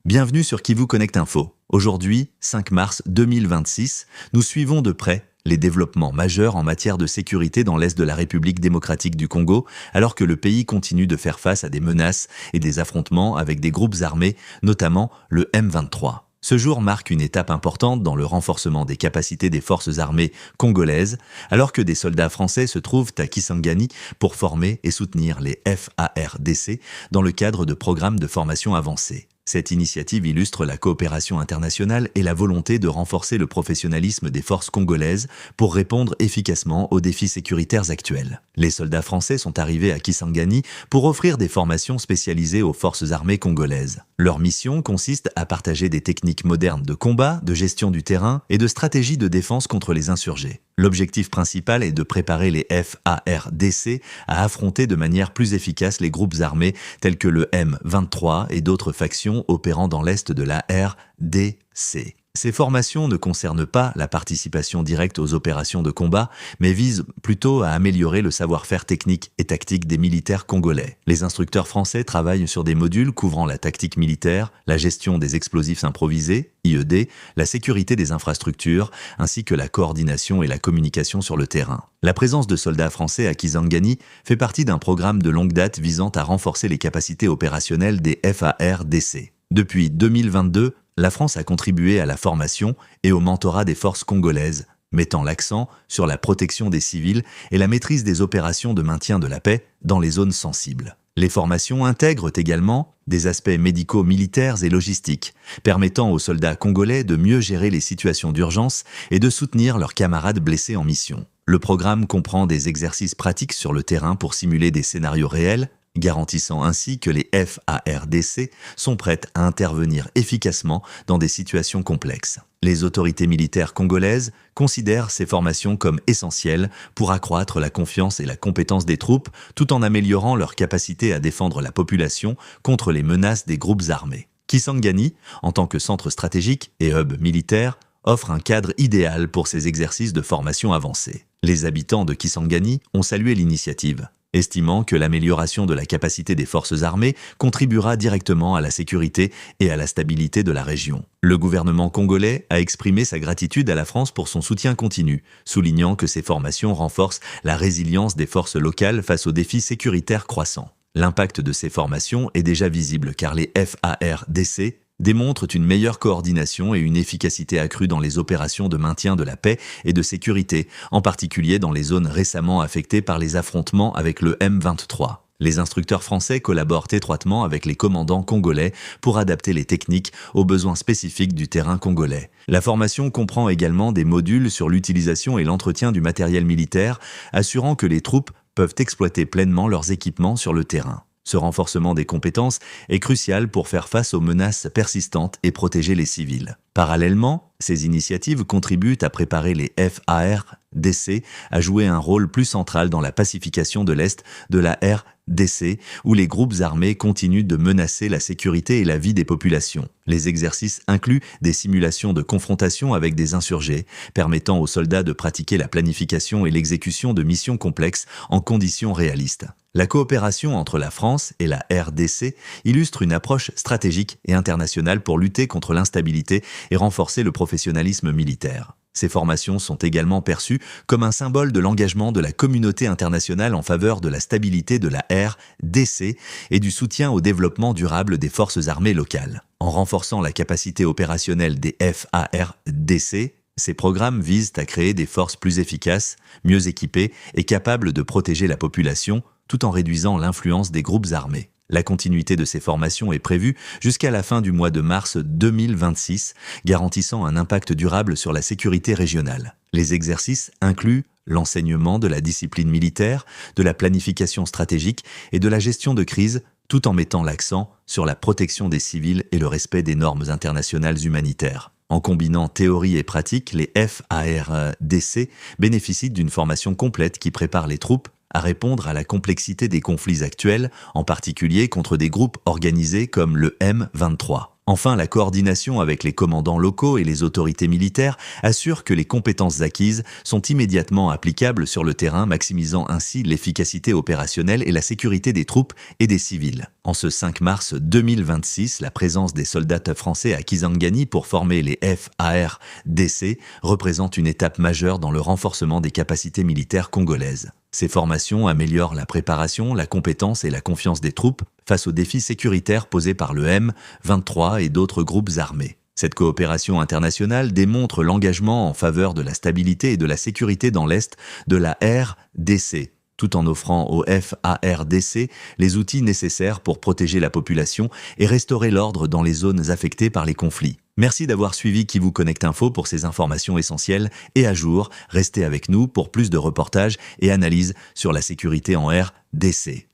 Bienvenue sur Kivu Connect Info. Aujourd'hui, 5 mars 2026, nous suivons de près les développements majeurs en matière de sécurité dans l'Est de la République démocratique du Congo, alors que le pays continue de faire face à des menaces et des affrontements avec des groupes armés, notamment le M23. Ce jour marque une étape importante dans le renforcement des capacités des forces armées congolaises, alors que des soldats français se trouvent à Kisangani pour former et soutenir les FARDC dans le cadre de programmes de formation avancés. Cette initiative illustre la coopération internationale et la volonté de renforcer le professionnalisme des forces congolaises pour répondre efficacement aux défis sécuritaires actuels. Les soldats français sont arrivés à Kisangani pour offrir des formations spécialisées aux forces armées congolaises. Leur mission consiste à partager des techniques modernes de combat, de gestion du terrain et de stratégie de défense contre les insurgés. L'objectif principal est de préparer les FARDC à affronter de manière plus efficace les groupes armés tels que le M23 et d'autres factions opérant dans l'est de la RDC. Ces formations ne concernent pas la participation directe aux opérations de combat, mais visent plutôt à améliorer le savoir-faire technique et tactique des militaires congolais. Les instructeurs français travaillent sur des modules couvrant la tactique militaire, la gestion des explosifs improvisés, IED, la sécurité des infrastructures, ainsi que la coordination et la communication sur le terrain. La présence de soldats français à Kisangani fait partie d'un programme de longue date visant à renforcer les capacités opérationnelles des FARDC. Depuis 2022, la France a contribué à la formation et au mentorat des forces congolaises, mettant l'accent sur la protection des civils et la maîtrise des opérations de maintien de la paix dans les zones sensibles. Les formations intègrent également des aspects médicaux, militaires et logistiques, permettant aux soldats congolais de mieux gérer les situations d'urgence et de soutenir leurs camarades blessés en mission. Le programme comprend des exercices pratiques sur le terrain pour simuler des scénarios réels, garantissant ainsi que les FARDC sont prêtes à intervenir efficacement dans des situations complexes. Les autorités militaires congolaises considèrent ces formations comme essentielles pour accroître la confiance et la compétence des troupes, tout en améliorant leur capacité à défendre la population contre les menaces des groupes armés. Kisangani, en tant que centre stratégique et hub militaire, offre un cadre idéal pour ces exercices de formation avancée. Les habitants de Kisangani ont salué l'initiative, estimant que l'amélioration de la capacité des forces armées contribuera directement à la sécurité et à la stabilité de la région. Le gouvernement congolais a exprimé sa gratitude à la France pour son soutien continu, soulignant que ces formations renforcent la résilience des forces locales face aux défis sécuritaires croissants. L'impact de ces formations est déjà visible car les FARDC démontrent une meilleure coordination et une efficacité accrue dans les opérations de maintien de la paix et de sécurité, en particulier dans les zones récemment affectées par les affrontements avec le M23. Les instructeurs français collaborent étroitement avec les commandants congolais pour adapter les techniques aux besoins spécifiques du terrain congolais. La formation comprend également des modules sur l'utilisation et l'entretien du matériel militaire, assurant que les troupes peuvent exploiter pleinement leurs équipements sur le terrain. Ce renforcement des compétences est crucial pour faire face aux menaces persistantes et protéger les civils. Parallèlement, ces initiatives contribuent à préparer les FARDC à jouer un rôle plus central dans la pacification de l'Est de la RDC, où les groupes armés continuent de menacer la sécurité et la vie des populations. Les exercices incluent des simulations de confrontation avec des insurgés, permettant aux soldats de pratiquer la planification et l'exécution de missions complexes en conditions réalistes. La coopération entre la France et la RDC illustre une approche stratégique et internationale pour lutter contre l'instabilité et renforcer le professionnalisme militaire. Ces formations sont également perçues comme un symbole de l'engagement de la communauté internationale en faveur de la stabilité de la RDC et du soutien au développement durable des forces armées locales. En renforçant la capacité opérationnelle des FARDC, ces programmes visent à créer des forces plus efficaces, mieux équipées et capables de protéger la population, tout en réduisant l'influence des groupes armés. La continuité de ces formations est prévue jusqu'à la fin du mois de mars 2026, garantissant un impact durable sur la sécurité régionale. Les exercices incluent l'enseignement de la discipline militaire, de la planification stratégique et de la gestion de crise, tout en mettant l'accent sur la protection des civils et le respect des normes internationales humanitaires. En combinant théorie et pratique, les FARDC bénéficient d'une formation complète qui prépare les troupes à répondre à la complexité des conflits actuels, en particulier contre des groupes organisés comme le M23. Enfin, la coordination avec les commandants locaux et les autorités militaires assure que les compétences acquises sont immédiatement applicables sur le terrain, maximisant ainsi l'efficacité opérationnelle et la sécurité des troupes et des civils. En ce 5 mars 2026, la présence des soldats français à Kisangani pour former les FARDC représente une étape majeure dans le renforcement des capacités militaires congolaises. Ces formations améliorent la préparation, la compétence et la confiance des troupes face aux défis sécuritaires posés par le M23 et d'autres groupes armés. Cette coopération internationale démontre l'engagement en faveur de la stabilité et de la sécurité dans l'Est de la RDC, tout en offrant aux FARDC les outils nécessaires pour protéger la population et restaurer l'ordre dans les zones affectées par les conflits. Merci d'avoir suivi Qui vous connecte info pour ces informations essentielles et à jour. Restez avec nous pour plus de reportages et analyses sur la sécurité en RDC.